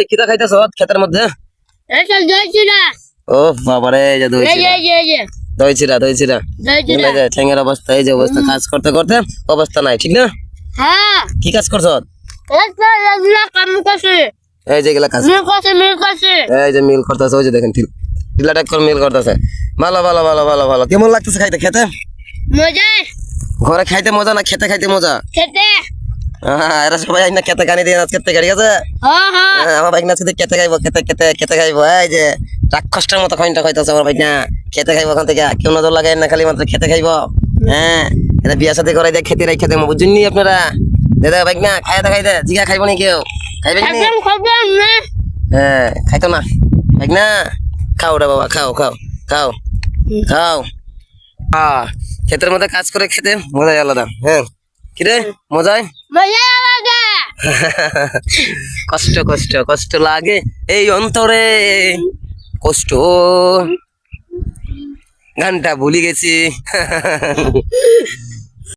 কিটা খাইতেছ ক্ষেতের মধ্যে? এটা দইছিরা ও বাবারে, এই যে দই এই চিরা, এই এই দই চিরা, দই চিরা। দইছিরা এই যে ঠ্যাঙের অবস্থা, এই যে অবস্থা, কাজ করতে করতে অবস্থা নাই, ঠিক না? হ্যাঁ কি কাজ করছ? এটা লাগলা কাম করছে এই যে এগুলা কাজ, মিল করছে এই যে মিল করতেছে, ওই যে দেখেন টিলাটা করে মিল করতেছে। ভালো ভালো ভালো ভালো ভালো। কেমন লাগতেছে খাইতে? খেতে মজা ঘরে খাইতে মজা না খেতে খাইতে মজা? খেতে এরা সবাই আইনা খেতে কানি দিয়ে আজকে থেকে, ঠিক আছে? হ্যাঁ হ্যাঁ আমার বাইক না আজকে খেতে খাইবো, খেতে খাইবো। এই যে রাক্ষসটার মতো খাইনটা খাইতেছে আমার বাইক না, খেতে খাইবো ওখান থেকে। কেউ নজর লাগাই না, খালি মাত্র খেতে খাইবো। হ্যাঁ, এটা বিয়া সাথে করে দেয়, খেতে রাখা দেবো, বুঝছেন নি আপনারা? দাদা বাইক না খাইতে জিগা খাইবো নি কেউ? খাইবেন নি? একদম খবর না হ্যাঁ, খাইতো না বাইক না। খাও রে বাবা, খাও খাও খাও খাও। ক্ষেতের মধ্যে কাজ করে খেতে মজাই আলাদা। হ্যাঁ, কিরে মজায়? মজা আলাদা কষ্ট কষ্ট কষ্ট লাগে এই অন্তরে, কষ্ট গানটা ভুলে গেছি।